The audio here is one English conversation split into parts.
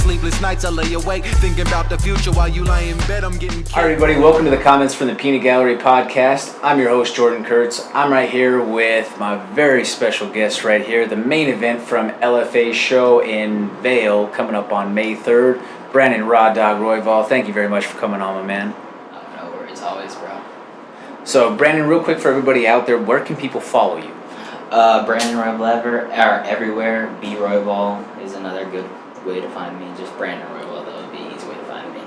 sleepless nights I lay awake, thinking about the future while you lie in bed. I'm getting All right, everybody, welcome to the Comments from the Peanut Gallery podcast. I'm your host, Jordan Kurtz. I'm right here with my very special guest right here, the main event from LFA's show in Vail, coming up on May 3rd. Brandon Raw Dog Royval, thank you very much for coming on, my man. No worries, always, bro. So, Brandon, real quick for everybody out there, where can people follow you? Brandon Royval everywhere. B Royval is another good way to find me. Just Brandon Royval, that would be an easy way to find me.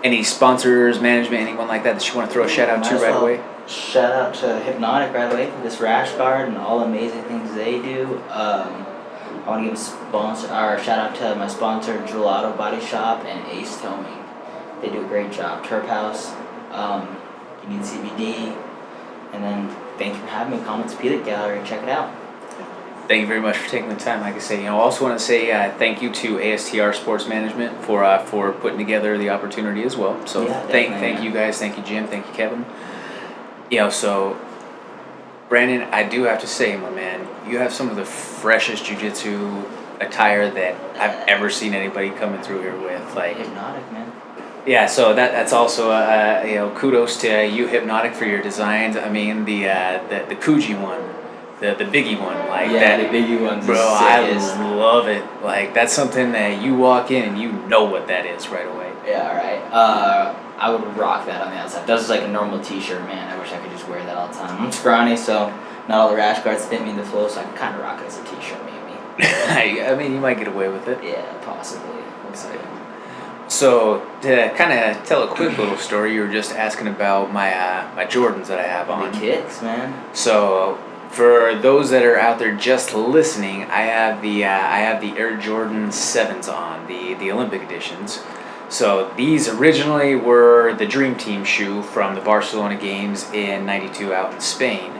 Any sponsors, management, anyone like that you want to throw a shout out to right away? Shout out to Hypnotic right away for this rash guard and all the amazing things they do. I want to give a shout out to my sponsor, Gelato Body Shop and Ace Towing. They do a great job. Terphouse, you need CBD, and then thank you for having me. Comments Peanut Gallery, check it out. Thank you very much for taking the time. Like I say, I also want to say thank you to ASTR Sports Management for putting together the opportunity as well. So yeah, thank you guys, thank you Jim, thank you Kevin. So Brandon, I do have to say, my man, you have some of the freshest jiu-jitsu attire that I've ever seen anybody coming through here with. Like Hypnotic, man. Yeah, so that's also kudos to you, Hypnotic, for your designs. I mean the Kuji one, the biggie one, like yeah, that. The biggie ones. Bro, I love it. Like that's something that you walk in and you know what that is right away. Yeah, right. I would rock that on the outside. That's like a normal T-shirt, man. I wish I could just wear that all the time. I'm scrawny, so not all the rash guards fit me in the flow, so I can kind of rock it as a T-shirt, maybe. I mean, you might get away with it. Yeah, possibly. We'll see. So to kind of tell a quick little story, you were just asking about my Jordans that I have on. The kicks, man. So for those that are out there just listening, I have the Air Jordan 7s on, the Olympic editions. So these originally were the Dream Team shoe from the Barcelona games in '92 out in Spain.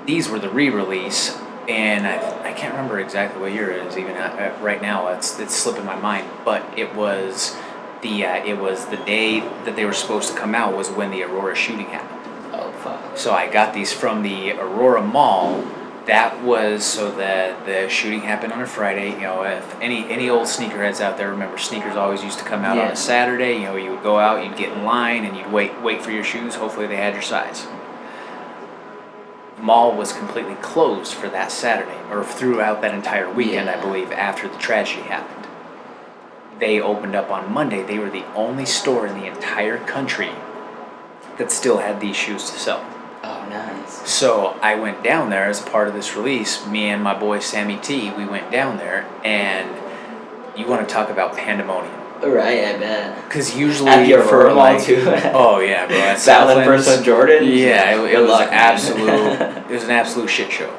These were the re-release, and I can't remember exactly what year it is even right now. It's slipping my mind, but it was the day that they were supposed to come out was when the Aurora shooting happened. Oh fuck. So I got these from the Aurora Mall. That was so that the shooting happened on a Friday. If any old sneakerheads out there remember, sneakers always used to come out on a Saturday. You would go out, you'd get in line, and you'd wait for your shoes. Hopefully they had your size. Mall was completely closed for that Saturday, or throughout that entire weekend, I believe, after the tragedy happened. They opened up on Monday. They were the only store in the entire country that still had these shoes to sell. Oh, nice. So I went down there as a part of this release. Me and my boy Sammy T, we went down there, and you want to talk about pandemonium. Right, I bet. Because usually at the Aurora Mall too. Oh yeah, bro. At Battling for some Jordan. Yeah, it was it was an absolute shit show.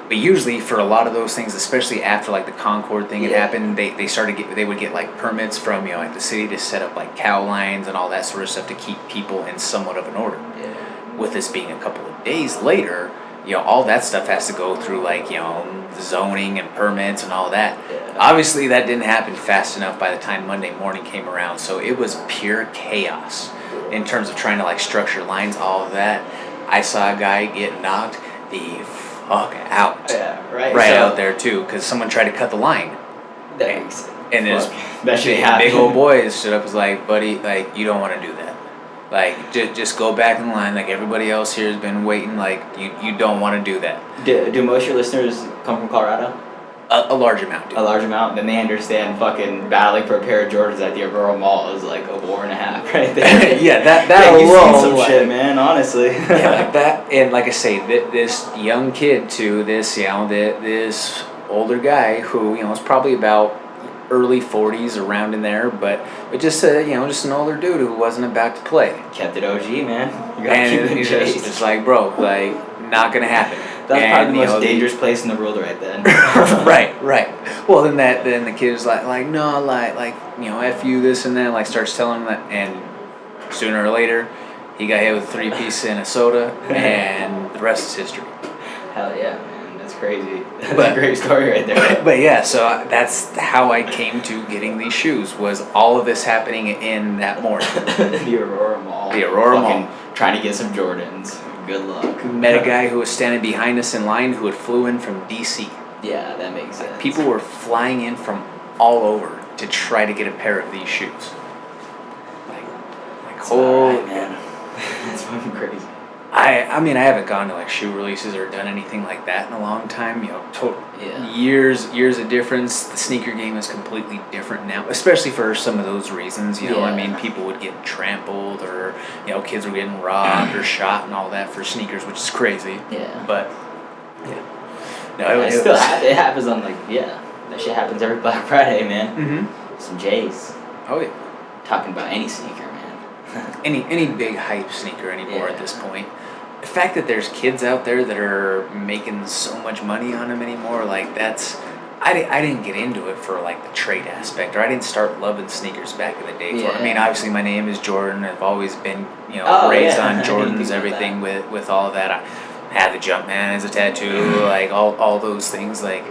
But usually for a lot of those things, especially after like the Concord thing had happened, they would get like permits from like the city to set up like cow lines and all that sort of stuff to keep people in somewhat of an order. Yeah. With this being a couple of days later, all that stuff has to go through like zoning and permits and all that. Yeah. Obviously, that didn't happen fast enough by the time Monday morning came around, so it was pure chaos in terms of trying to like structure lines, all of that. I saw a guy get knocked the fuck out. Yeah, right. Right out there too, because someone tried to cut the line. Thanks. And this big old boy stood up and was like, buddy, like, you don't want to do that. Like, just go back in line. Like, everybody else here has been waiting. Like, you don't want to do that. Do most of your listeners come from Colorado? A large amount do. A large amount? Then they understand fucking battling for a pair of Jordans at the Aurora Mall is like a war and a half right there. Yeah, that you've alone. Seen some shit, man, honestly. Yeah, like that. And like I say, this young kid to this, this older guy who, is probably about early 40s, around in there, but just an older dude who wasn't about to play. Kept it OG, man. You gotta keep it just like, bro, like, not gonna happen. That's probably the most dangerous place in the world right then. right. Well, then the kid's like, no, like, F you, this and that, like, starts telling him that, and sooner or later, he got hit with 3 pieces and a soda, and the rest is history. Hell yeah, man. That's crazy. That's a great story right there. But yeah, so that's how I came to getting these shoes, was all of this happening in that morning. The Aurora Mall. The Aurora Mall. Trying to get some Jordans. Good luck. Met a guy who was standing behind us in line who had flew in from D.C. Yeah, that makes sense. People were flying in from all over to try to get a pair of these shoes. Like It's alright, man. It's fucking crazy. I mean, I haven't gone to like shoe releases or done anything like that in a long time. You know, Yeah. years of difference. The sneaker game is completely different now, especially for some of those reasons. You know, I Yeah. mean, people would get trampled, or you know, kids were getting robbed or shot and all that for sneakers, which is crazy. Yeah. But yeah, no, It still it happens on like that shit happens every Black Friday, man. Mm-hmm. Some J's. Oh yeah. Talking about any sneaker, man. Any big hype sneaker anymore Yeah. at this point. The fact that there's kids out there that are making so much money on them anymore, like that's, I didn't get into it for like the trade aspect, or I didn't start loving sneakers back in the day. Yeah. I mean, obviously my name is Jordan. I've always been, you know, Oh, raised yeah. on I didn't think Jordans, about everything with all of that. I had the Jumpman as a tattoo, like all those things, like,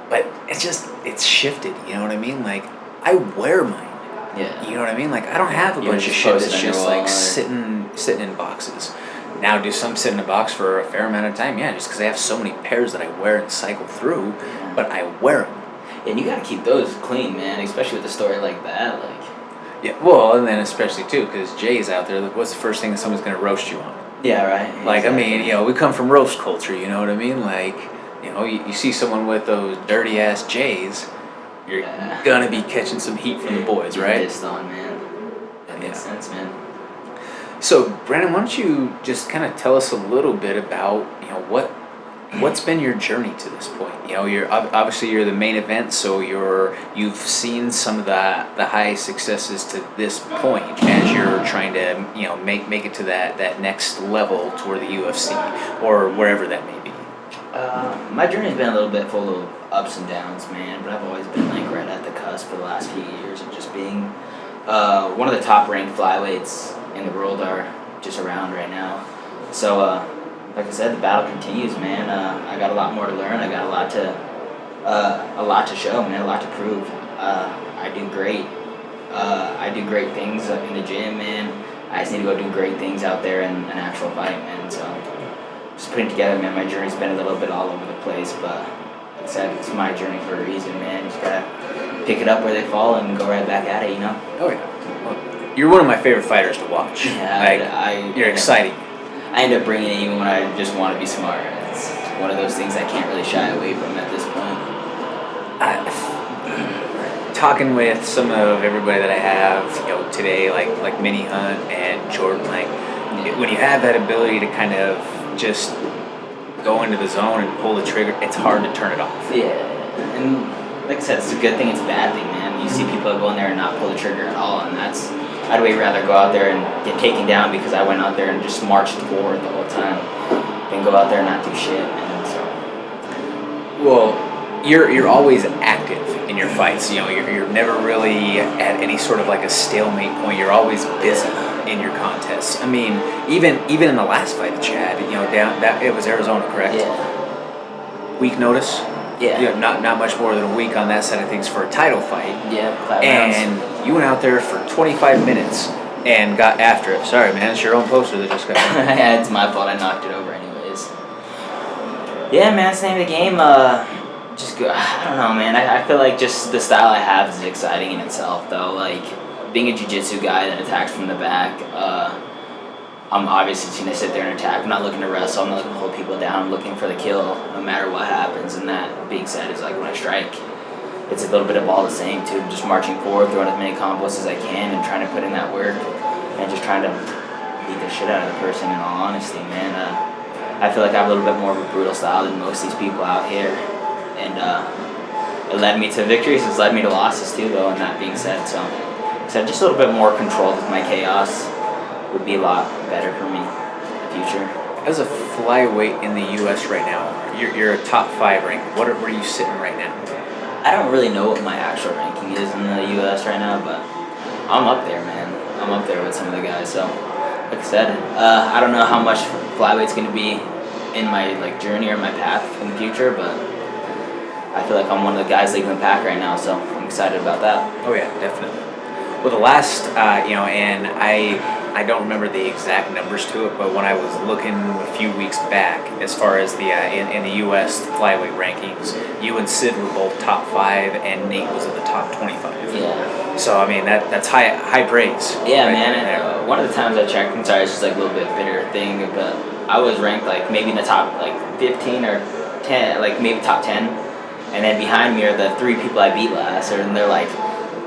but it's shifted, you know what I mean? Like, I wear mine. Yeah. You know what I mean? Like, I don't have a You don't bunch of just shit post it that's on your just wall like or- sitting in boxes. Now, do some sit in a box for a fair amount of time? Yeah, just because I have so many pairs that I wear and cycle through, but I wear them. And you gotta keep those clean, man, especially with a story like that. Like, Yeah, well, and then especially too, because Jay's out there. Like, what's the first thing that someone's gonna roast you on? yeah, right. Like, Exactly. I mean, you know, we come from roast culture. You know what I mean? Like, you know, you see someone with those dirty ass J's, you're Yeah. gonna be catching some heat from the boys, You're right? pissed on, man. That makes sense, man. So, Brandon, why don't you just kind of tell us a little bit about, you know, what's been your journey to this point? You know, obviously you're the main event, so you've seen some of the high successes to this point as you're trying to, you know, make it to that next level toward the UFC or wherever that may be. My journey's been a little bit full of ups and downs, man, but I've always been like right at the cusp for the last few years of just being one of the top ranked flyweights in the world are just around right now. So, like I said, the battle continues, man. I got a lot more to learn. I got a lot to show, man. A lot to prove. I do great. I do great things in the gym, man. I just need to go do great things out there in an actual fight, man. So, just putting together, man. My journey's been a little bit all over the place, but like I said, it's my journey for a reason, man. Just gotta pick it up where they fall and go right back at it, you know. Oh yeah. Well, you're one of my favorite fighters to watch. Yeah, you're exciting. I end up bringing it even when I just want to be smart. It's one of those things I can't really shy away from at this point. Talking with some of everybody that I have, you know, today, like Mini Hunt and Jordan, like when you have that ability to kind of just go into the zone and pull the trigger, it's hard to turn it off. Yeah, and like I said, it's a good thing, it's a bad thing, man. You see people that go in there and not pull the trigger at all, and I'd way rather go out there and get taken down because I went out there and just marched forward the whole time than go out there and not do shit, man. So. Well, you're always active in your fights. You know, you're never really at any sort of like a stalemate point. You're always busy in your contests. I mean, even in the last fight that you had, you know, it was Arizona, correct? Yeah. Week notice. Yeah. You know, not much more than a week on that side of things for a title fight. Yeah. 5 rounds. And you went out there for 25 minutes and got after it. Sorry, man, it's your own poster that just got. Yeah, it's my fault. I knocked it over, anyways. Yeah, man, it's the name of the game. Just go. I don't know, man. I feel like just the style I have is exciting in itself, though. Like being a jiu-jitsu guy that attacks from the back. I'm obviously just gonna sit there and attack. I'm not looking to wrestle. I'm not looking to hold people down. I'm looking for the kill, no matter what happens. And that being said, is like when I strike, it's a little bit of all the same too. Just marching forward, throwing as many combos as I can, and trying to put in that work, and just trying to beat the shit out of the person. In all honesty, man, I feel like I have a little bit more of a brutal style than most of these people out here, and it led me to victories. It's led me to losses too, though. And that being said, so just a little bit more controlled with my chaos would be a lot better for me in the future. As a flyweight in the U.S. right now, you're a top 5 rank. Where are you sitting right now? I don't really know what my actual ranking is in the U.S. right now, but I'm up there, man. I'm up there with some of the guys. So, like I said, I don't know how much flyweight's going to be in my journey or my path in the future, but I feel like I'm one of the guys leading the pack right now, so I'm excited about that. Oh yeah, definitely. Well, the last, and I don't remember the exact numbers to it, but when I was looking a few weeks back, as far as the in the U.S. flyweight rankings, you and Sid were both top 5, and Nate was in the top 25. Yeah. So I mean that's high praise. Yeah, right man. And, one of the times I checked, I'm sorry, it's just like a little bit bitter thing, but I was ranked like maybe in the top like 15 or 10, like maybe top 10, and then behind me are the 3 people I beat last, and they're like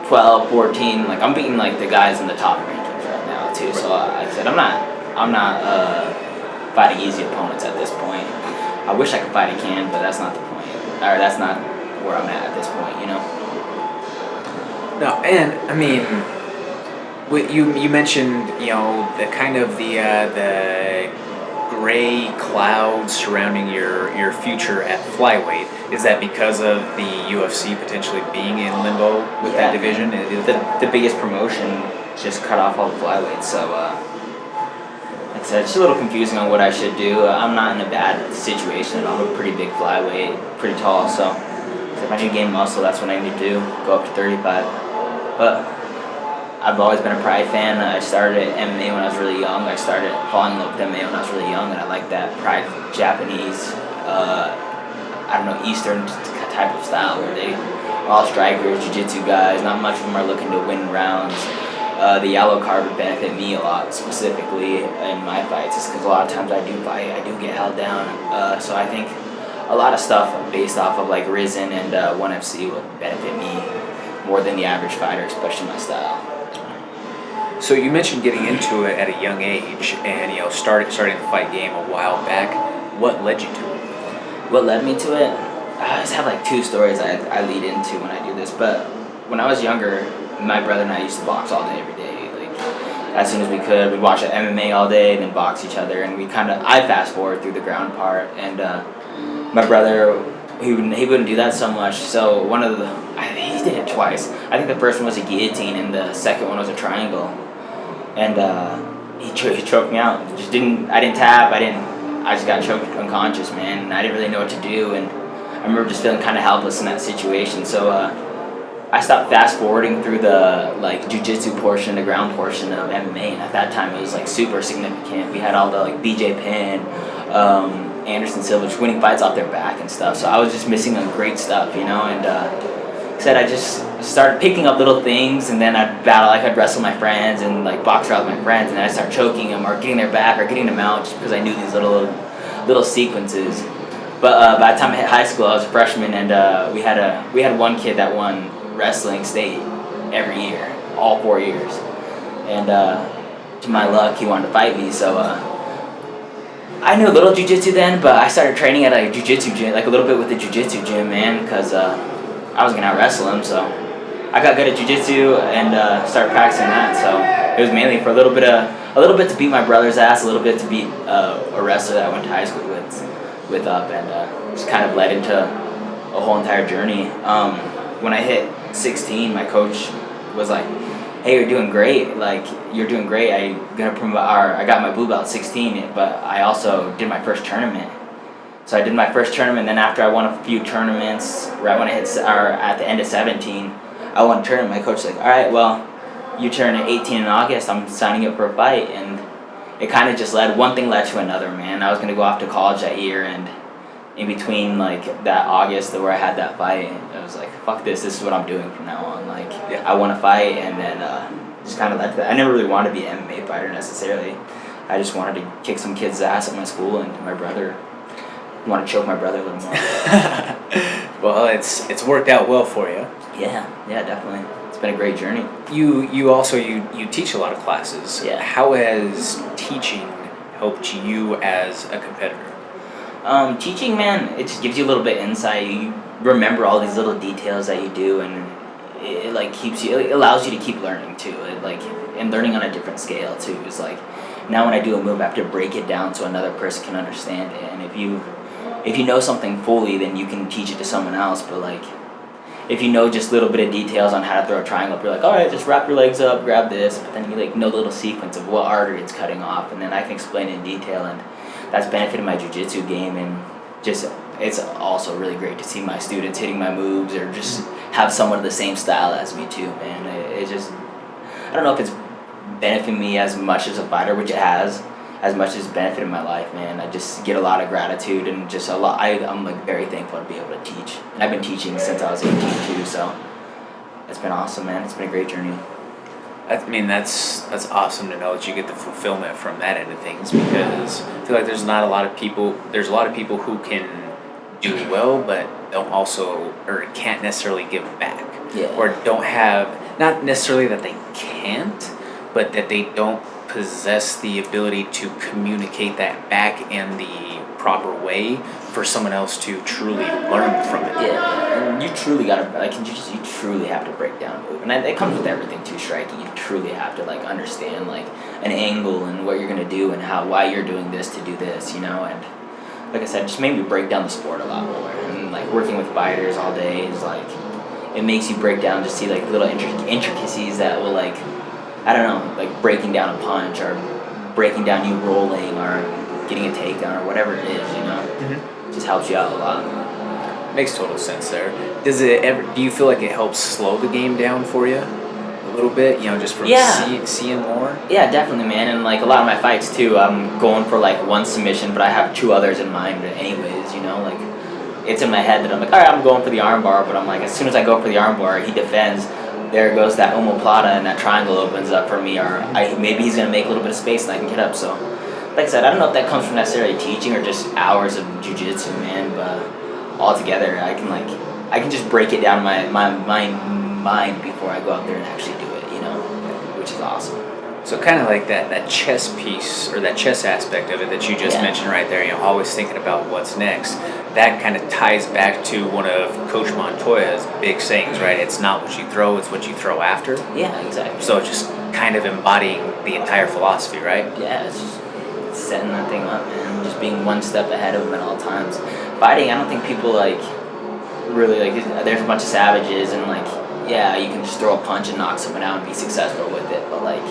12, 14. Like I'm beating like the guys in the top rankings right now too. So like I said, I'm not fighting easy opponents at this point. I wish I could fight a can, but that's not the point, or that's not where I'm at this point, you know. No, and I mean, you mentioned, you know, the kind of the gray cloud surrounding your future at flyweight. Is that because of the UFC potentially being in limbo with that division? The biggest promotion just cut off all the flyweights, so like I said, it's a little confusing on what I should do. I'm not in a bad situation at all. I'm a pretty big flyweight, pretty tall, so if I need to gain muscle, that's what I need to do, go up to 35. But I've always been a Pride fan. I started MMA when I was really young. I started falling in love with MMA when I was really young, and I like that Pride Japanese, Eastern type of style where they are all strikers, jiu-jitsu guys. Not much of them are looking to win rounds. The yellow card would benefit me a lot, specifically in my fights, is because a lot of times I do fight, I do get held down. So I think a lot of stuff based off of like Risen and 1FC would benefit me more than the average fighter, especially my style. So you mentioned getting into it at a young age, and you know starting the fight game a while back. What led you to it? What led me to it? I always have like 2 stories I lead into when I do this. But when I was younger, my brother and I used to box all day, every day. Like as soon as we could, we'd watch MMA all day and then box each other. And I fast forward through the ground part. And my brother, he wouldn't do that so much. So he did it twice. I think the first one was a guillotine and the second one was a triangle. And he choked me out. I didn't tap. I just got choked unconscious, man. And I didn't really know what to do. And I remember just feeling kind of helpless in that situation. So I stopped fast forwarding through the like jiu-jitsu portion, the ground portion of MMA. And at that time, it was like super significant. We had all the like BJ Penn, Anderson Silva just winning fights off their back and stuff. So I was just missing on great stuff, you know. And I just started picking up little things, and then I'd wrestle my friends and like box around with my friends, and then I'd start choking them or getting their back or getting them out just because I knew these little sequences. But by the time I hit high school, I was a freshman, and we had one kid that won wrestling state every year, all 4 years, and to my luck, he wanted to fight me. So I knew a little jiu-jitsu then, but I started training at a jiu-jitsu gym, like a little bit with the jiu-jitsu gym, man, because I was gonna out-wrestle him. So I got good at jiu-jitsu and started practicing that. So it was mainly for a little bit to beat my brother's ass, a little bit to beat a wrestler that I went to high school with up, and just kind of led into a whole entire journey. When I hit 16, my coach was like, "Hey, you're doing great. Like you're doing great. I got my blue belt at 16, but I also did my first tournament." So I did my first tournament, then after I won a few tournaments, right when I at the end of 17, I won a tournament. My coach was like, "All right, well, you turn 18 in August, I'm signing up for a fight." And it kind of just one thing led to another, man. I was going to go off to college that year, and in between like that August where I had that fight, I was like, fuck this is what I'm doing from now on. Like, I want to fight, and then just kind of led to that. I never really wanted to be an MMA fighter necessarily. I just wanted to kick some kid's ass at my school, and my brother want to choke my brother a little more. Well, it's worked out well for you. Yeah, definitely. It's been a great journey. You also teach a lot of classes. Yeah. How has teaching helped you as a competitor? Teaching, man, it just gives you a little bit of insight. You remember all these little details that you do, and it like it allows you to keep learning too. And learning on a different scale too. Is like now when I do a move, I have to break it down so another person can understand it. And if you know something fully, then you can teach it to someone else. But like, if you know just little bit of details on how to throw a triangle, you're like, all right, just wrap your legs up, grab this. But then you like know the little sequence of what artery it's cutting off, and then I can explain it in detail, and that's benefited my jiu-jitsu game. And just it's also really great to see my students hitting my moves or just have someone of the same style as me too, man. It just, I don't know if it's benefiting me as much as a fighter, which it has, as much as benefited my life, man. I just get a lot of gratitude and just a lot. I'm like very thankful to be able to teach, and I've been teaching since I was 18 too. So it's been awesome, man. It's been a great journey. I mean, that's awesome to know that you get the fulfillment from that end of things, because I feel like there's a lot of people who can do well but don't also, or can't necessarily give back. Yeah. Or don't have, not necessarily that they can't, but that they don't possess the ability to communicate that back in the proper way for someone else to truly learn from it. Yeah, and you truly gotta, like, you truly have to break down a move, and it comes with everything too, striking. You truly have to, like, understand, like, an angle and what you're gonna do and why you're doing this to do this, you know. And like I said, just made me break down the sport a lot more. And like working with fighters all day is like, it makes you break down, just see like little intricacies that will, like, I don't know, like breaking down a punch or breaking down you rolling or getting a takedown or whatever it is, you know. Mm-hmm. Just helps you out a lot. Makes total sense there. Do you feel like it helps slow the game down for you a little bit, you know, just from seeing more? Yeah, definitely, man. And like a lot of my fights too, I'm going for like one submission, but I have 2 others in mind anyways, you know. Like, it's in my head that I'm like, all right, I'm going for the armbar, but I'm like, as soon as I go for the armbar, he defends, there goes that omoplata, and that triangle opens up for me, or maybe he's gonna make a little bit of space and I can get up. So like I said, I don't know if that comes from necessarily teaching or just hours of jiu-jitsu, man, but altogether I can just break it down in my mind before I go out there and actually do it, you know, which is awesome. So kind of like that chess piece, or that chess aspect of it that you just mentioned right there, you know, always thinking about what's next. That kind of ties back to one of Coach Montoya's big sayings, right? It's not what you throw, it's what you throw after. Yeah, exactly. So just kind of embodying the entire philosophy, right? Yeah, it's just setting that thing up, man. Just being one step ahead of them at all times. Fighting, I don't think people like really like. There's a bunch of savages, and like, yeah, you can just throw a punch and knock someone out and be successful with it. But like,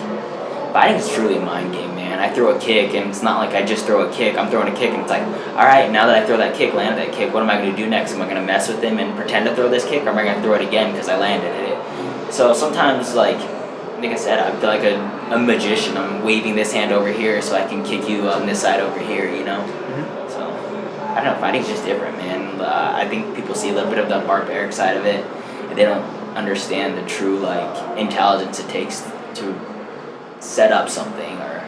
fighting is truly a mind game, man. I throw a kick, and it's not like I just throw a kick. I'm throwing a kick, and it's like, all right, now that I throw that kick, landed that kick, what am I going to do next? Am I going to mess with him and pretend to throw this kick, or am I going to throw it again because I landed it? So sometimes, like I said, I feel like a magician. I'm waving this hand over here so I can kick you on this side over here, you know? Mm-hmm. So, I don't know, fighting's just different, man. I think people see a little bit of the barbaric side of it, and they don't understand the true, like, intelligence it takes to set up something, or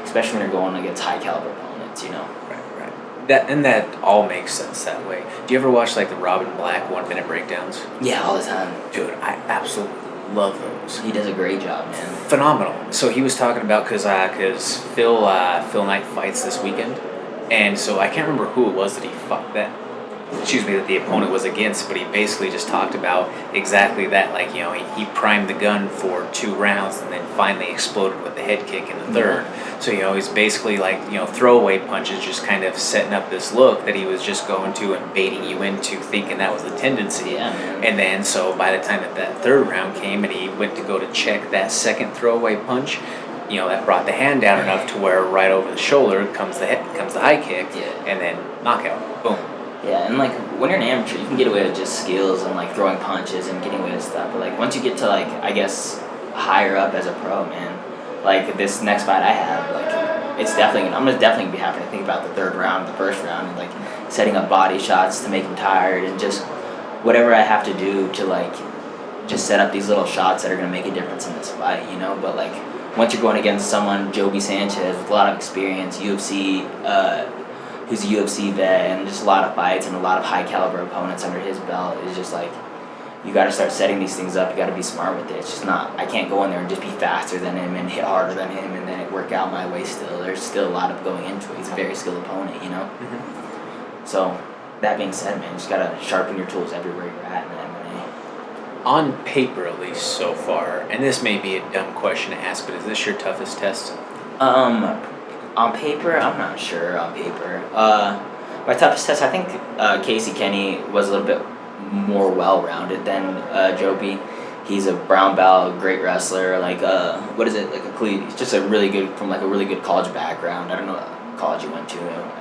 especially when you're going against high caliber opponents, you know? Right. That all makes sense that way. Do you ever watch, like, the Robin Black 1-minute breakdowns? Yeah, all the time. Dude, I absolutely love those. He does a great job, man. Phenomenal. So he was talking about, because Phil Knight fights this weekend, and so I can't remember who it was that that the opponent was against, but he basically just talked about exactly that. Like, you know, he primed the gun for 2 rounds and then finally exploded with the head kick in the third. So, you know, he's basically like, you know, throwaway punches, just kind of setting up this look that he was just going to and baiting you into, thinking that was the tendency. Yeah. And then, so by the time that 3rd round came and he went to go to check that 2nd throwaway punch, you know, that brought the hand down enough to where right over the shoulder comes the high kick, and then knockout. Boom. Yeah, and like when you're an amateur, you can get away with just skills and like throwing punches and getting away with stuff. But like once you get to like, I guess, higher up as a pro, man, like this next fight I have, like it's definitely, I'm gonna definitely be happy to think about the 3rd round, the 1st round, and like setting up body shots to make him tired, and just whatever I have to do to like just set up these little shots that are gonna make a difference in this fight, you know. But like once you're going against someone, Joby Sanchez, with a lot of experience, UFC, who's a UFC vet, and just a lot of fights and a lot of high caliber opponents under his belt, is just like, you got to start setting these things up. You got to be smart with it. It's just not, I can't go in there and just be faster than him and hit harder than him and then it work out my way still. There's still a lot of going into it. He's a very skilled opponent, you know? Mm-hmm. So, that being said, man, you just got to sharpen your tools everywhere you're at in the MMA. On paper, at least so far, and this may be a dumb question to ask, but is this your toughest test? On paper, I'm not sure on paper. My toughest test, I think Casey Kenny was a little bit more well-rounded than Joby. He's a brown belt, great wrestler. Like, what is it? Like he's just a really good, from like a really good college background. I don't know what college he went to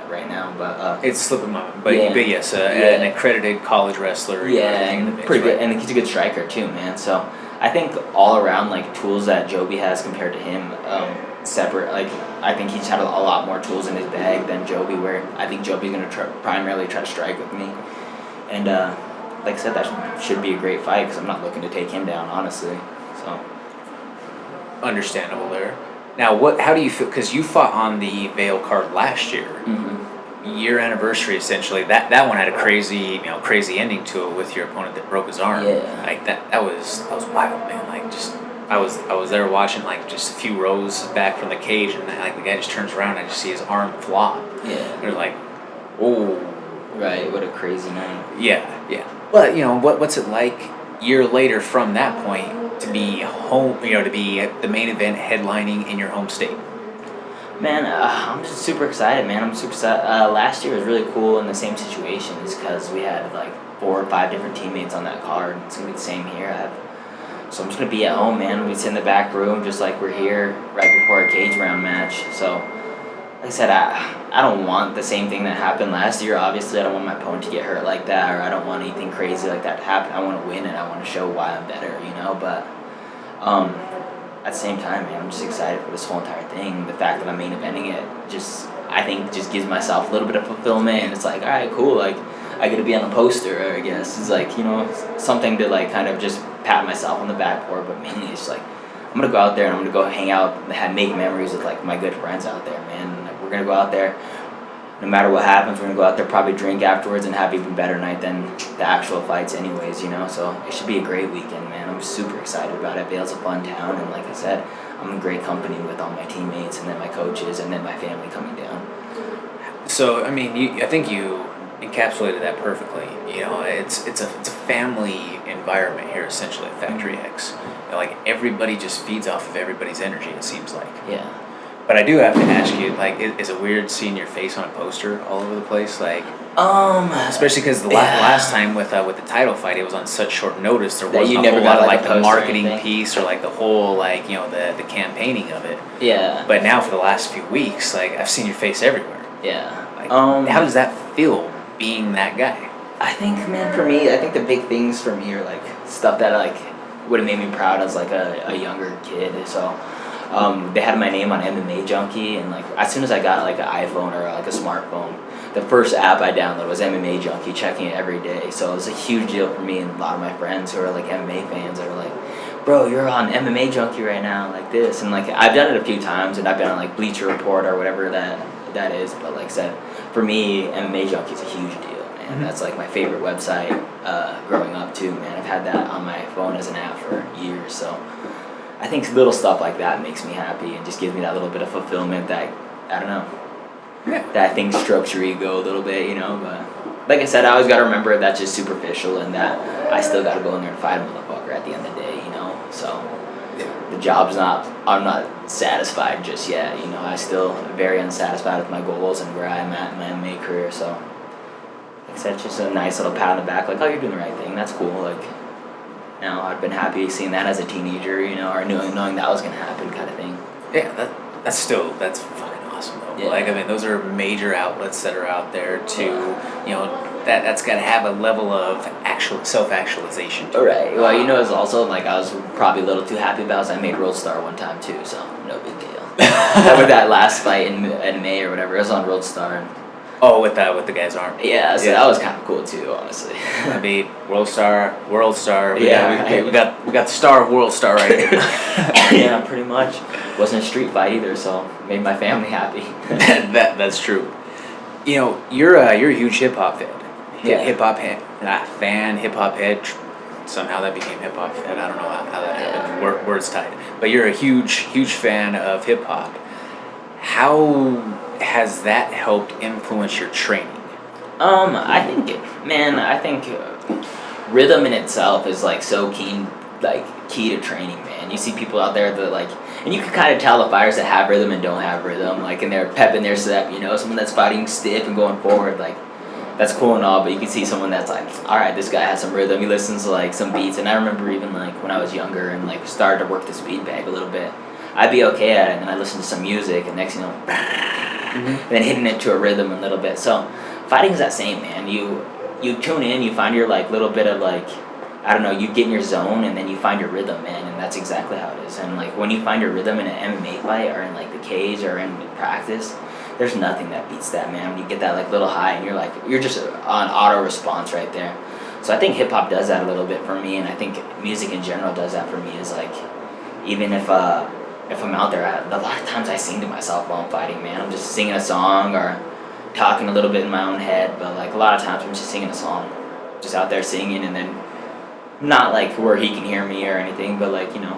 right now, but it's slipping my mind. But yes, an accredited college wrestler. Yeah, and pretty good, and he's a good striker too, man. So I think all around, like, tools that Joby has compared to him, separate, like, I think he's had a lot more tools in his bag than Joby, where I think Joby's going to primarily try to strike with me. And, like I said, that should be a great fight, because I'm not looking to take him down, honestly. So. Understandable there. Now, how do you feel, because you fought on the Vail card last year. Year anniversary, essentially. That one had a crazy ending to it with your opponent that broke his arm. Yeah. Like that was wild, man. Like, just I was there watching, like, just a few rows back from the cage, and like the guy just turns around and I just see his arm flop. Yeah. And they're like, oh. Right. What a crazy night. Yeah. But what's it like year later from that point to be home? To be at the main event headlining in your home state. Man, I'm just super excited, man. I'm super excited. Last year was really cool in the same situations, because we had like 4 or 5 different teammates on that card. It's going to be the same here. So I'm just going to be at home, man. We sit in the back room just like we're here right before a cage round match. So, like I said, I don't want the same thing that happened last year. Obviously, I don't want my opponent to get hurt like that, or I don't want anything crazy like that to happen. I want to win, and I want to show why I'm better, But at the same time, man, I'm just excited for this whole entire thing. The fact that I'm main eventing it, I think just gives myself a little bit of fulfillment. And it's like, all right, cool. Like, I get to be on the poster, I guess. It's like, something to like kind of just pat myself on the back for. But mainly, it's like, I'm gonna go out there and I'm gonna go hang out and make memories with like my good friends out there, man. Like, we're gonna go out there. No matter what happens, we're gonna go out there, probably drink afterwards, and have even better night than the actual fights, anyways. So it should be a great weekend, man. I'm super excited about it. Vail's a fun town, and like I said, I'm in great company with all my teammates, and then my coaches, and then my family coming down. So I mean, I think you encapsulated that perfectly. It's a family environment here, essentially at Factory X. Like, everybody just feeds off of everybody's energy, it seems like. Yeah. But I do have to ask you, like, is it weird seeing your face on a poster all over the place? Like, especially because the last time with the title fight, it was on such short notice. There wasn't a whole lot of like the marketing piece or like the whole the campaigning of it. Yeah. But now for the last few weeks, like, I've seen your face everywhere. Yeah. Like, how does that feel being that guy? I think, man, for me, I think the big things for me are like stuff that like would have made me proud as like a younger kid. So. They had my name on MMA Junkie, and like as soon as I got like an iPhone or like a smartphone, the first app I downloaded was MMA Junkie, checking it every day. So it was a huge deal for me and a lot of my friends who are like MMA fans that are like, bro, you're on MMA Junkie right now, like this. And like I've done it a few times, and I've been on like Bleacher Report or whatever that is. But like I said, for me, MMA Junkie is a huge deal, man. Mm-hmm. That's like my favorite website growing up too, man. I've had that on my phone as an app for years, so. I think little stuff like that makes me happy and just gives me that little bit of fulfillment that, I don't know, that I think strokes your ego a little bit, but like I said, I always got to remember that's just superficial, and that I still got to go in there and fight a motherfucker at the end of the day, so the job's I'm not satisfied just yet, I still am very unsatisfied with my goals and where I'm at in my MMA career, so like I said, it's just a nice little pat on the back, like, oh, you're doing the right thing, that's cool, like, I've been happy seeing that as a teenager, or knowing that was going to happen kind of thing. Yeah, that's fucking awesome, though. Yeah. Like, I mean, those are major outlets that are out there to, that's got to have a level of self-actualization. All right. Well, it's also, like, I was probably a little too happy about I made World Star one time, too, so no big deal. With that last fight in May or whatever, it was on World Star. Oh, with the guy's arm. Yeah, so that was kind of cool too, honestly. I mean, World Star. We got the star of World Star right here. Yeah, pretty much. Wasn't a street fight either, so made my family happy. That's true. You're a huge hip hop fan. Yeah. Hip hop fan, hip hop head. Somehow that became hip hop fan. I don't know how that happened. Words tied. But you're a huge fan of hip hop. How has that helped influence your training? I think rhythm in itself is like so key to training, man. You see people out there that like, and you can kind of tell the fighters that have rhythm and don't have rhythm, like, and they're pepping their step, someone that's fighting stiff and going forward, like, that's cool and all, but you can see someone that's like, all right, this guy has some rhythm, he listens to like some beats, and I remember even like when I was younger and like started to work the speed bag a little bit, I'd be okay at it, and then I listen to some music, and next and then hitting it to a rhythm a little bit. So fighting's that same, man. You tune in, you find your like little bit of like I don't know, you get in your zone and then you find your rhythm, man, and that's exactly how it is. And like when you find your rhythm in an MMA fight or in like the cage or in practice, there's nothing that beats that, man. When you get that like little high and you're just on auto response right there. So I think hip hop does that a little bit for me, and I think music in general does that for me. Is like, even if I'm out there, a lot of times I sing to myself while I'm fighting, man. I'm just singing a song or talking a little bit in my own head, but like a lot of times I'm just singing a song, just out there singing, and then not like where he can hear me or anything, but like, you know,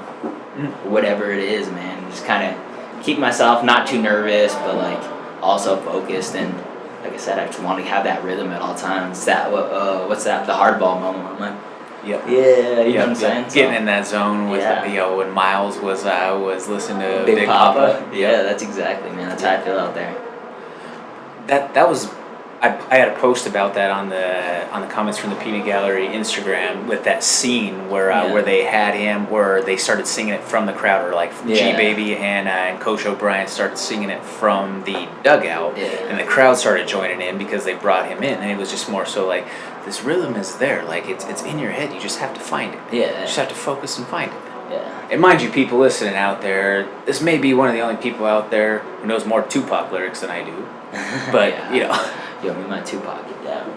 whatever it is, man. Just kind of keep myself not too nervous, but like also focused. And like I said, I just want to have that rhythm at all times. That what's that? The hardball moment. I'm like, yep. Yeah, you know what I'm saying? Getting in that zone with when Miles was listening to Big Papa. Yeah, that's exactly, man. That's how I feel out there. That was. I had a post about that on the comments from the Peanut Gallery Instagram with that scene where they had him, where they started singing it from the crowd, or like G-Baby and Coach O'Brien started singing it from the dugout, and the crowd started joining in because they brought him in, and it was just more so like, this rhythm is there, like it's in your head, you just have to find it. You just have to focus and find it. And mind you, people listening out there, this may be one of the only people out there who knows more Tupac lyrics than I do, but you know. Yo, me my Tupac, get down.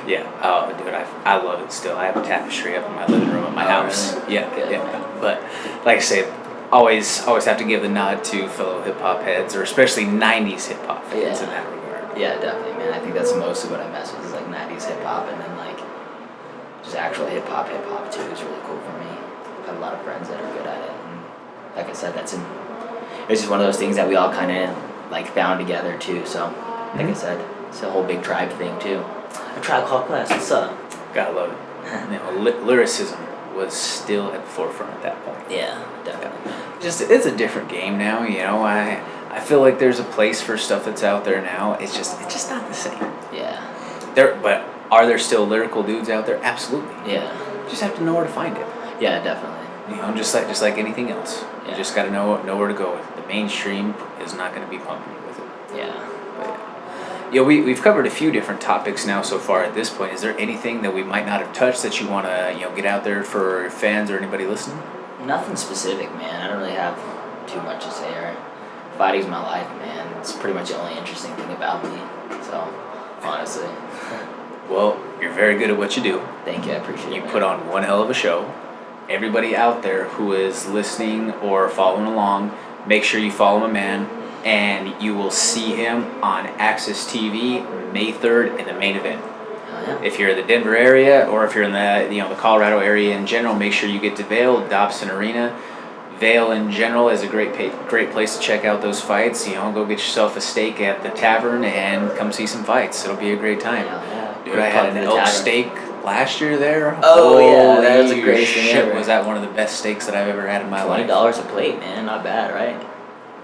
Yeah. Oh, dude, I love it still. I have a tapestry up in my living room at my house. Really? Yeah. But like I say, always have to give the nod to fellow hip hop heads, or especially '90s hip hop fans in that regard. Yeah, definitely, man. I think that's most of what I mess with is like '90s hip hop, and then like just actual hip hop too is really cool for me. I have a lot of friends that are good at it, and like I said, it's just one of those things that we all kind of like found together too. So, like I said. It's a whole big tribe thing too. A Tribe Called Quest, what's up? Gotta love it. You know, lyricism was still at the forefront at that point. Yeah, definitely. It's a different game now. You know, I feel like there's a place for stuff that's out there now. It's just not the same. Yeah. But are there still lyrical dudes out there? Absolutely. Yeah. You just have to know where to find it. Yeah, definitely. You know, just like anything else. Yeah. You just gotta know where to go with it. The mainstream is not gonna be pumping you with it. Yeah. Yeah, we've covered a few different topics now so far at this point. Is there anything that we might not have touched that you want to get out there for fans or anybody listening? Nothing specific, man. I don't really have too much to say. Fighting's my life, man. It's pretty much the only interesting thing about me. So, honestly. Well, you're very good at what you do. Thank you, I appreciate it. You put on one hell of a show. Everybody out there who is listening or following along, make sure you follow my man. And you will see him on AXS TV May 3rd in the main event. Yeah. If you're in the Denver area, or if you're in the Colorado area in general, make sure you get to Vail, Dobson Arena. Vail in general is a great place to check out those fights. Go get yourself a steak at the tavern and come see some fights. It'll be a great time. Yeah. Dude, I had an elk steak last year there. Oh yeah, that was a great thing ever. Was that one of the best steaks that I've ever had in my life? $20 a plate, man. Not bad, right?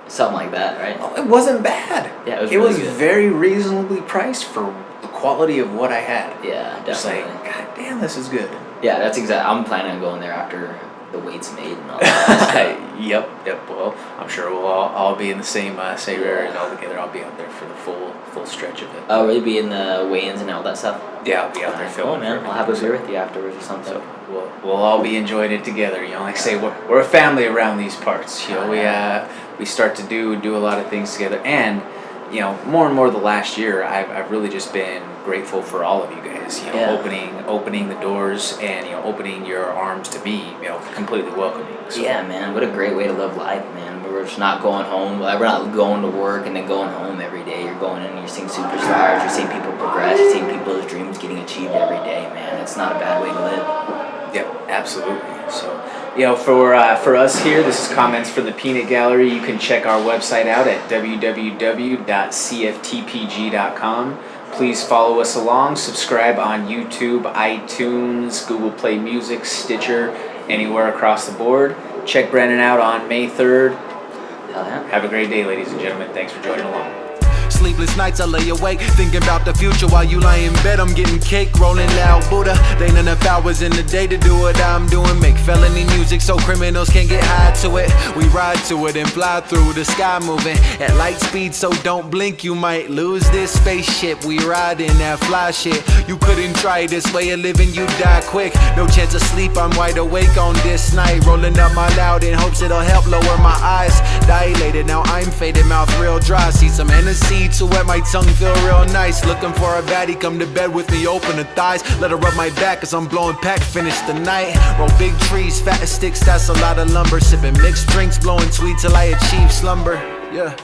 Something like that, right? Oh, it wasn't bad. Yeah, it was. It really was good. Very reasonably priced for the quality of what I had. Yeah, definitely. Just like, God damn, this is good. Yeah, that's exactly. I'm planning on going there after the weight's made and all that. Yep. Well, I'm sure we'll all be in the same area all together. I'll be out there for the full stretch of it. Oh, really? Be in the weigh-ins and all that stuff? Yeah, I'll be out there filming. Cool, man. I'll have a beer with you afterwards or something. So we'll all be enjoying it together. Like I say, we're a family around these parts. We start to do a lot of things together, and more and more the last year, I've really just been grateful for all of you guys. Opening the doors and opening your arms to me. Completely welcoming. So. Yeah, man. What a great way to live life, man. We're just not going home. We're not going to work and then going home every day. You're going in and you're seeing superstars. You're seeing people progress. You're seeing people's dreams getting achieved every day, man. It's not a bad way to live. Yep, absolutely. So, for us here, this is Comments from the Peanut Gallery. You can check our website out at www.cftpg.com. Please follow us along. Subscribe on YouTube, iTunes, Google Play Music, Stitcher, anywhere across the board. Check Brandon out on May 3rd. Hell yeah. Have a great day, ladies and gentlemen. Thanks for joining along. sleepless nights I lay awake, thinking about the future while you lie in bed. I'm getting cake, rolling loud Buddha. They ain't enough hours in the day to do what I'm doing. Make felony music so criminals can't get high to it. We ride to it and fly through the sky, moving at light speed, so don't blink, you might lose this spaceship. We riding that fly shit. You couldn't try this way of living, you die quick. No chance of sleep, I'm wide awake on this night, rolling up my loud in hopes it'll help lower my eyes. Dilated, now I'm faded, mouth real dry. See some Hennessy to wet my tongue, feel real nice. Looking for a baddie, come to bed with me, open the thighs. Let her rub my back cause I'm blowing pack, finish the night. Roll big trees, fat sticks, that's a lot of lumber. Sipping mixed drinks, blowing sweet till I achieve slumber. Yeah.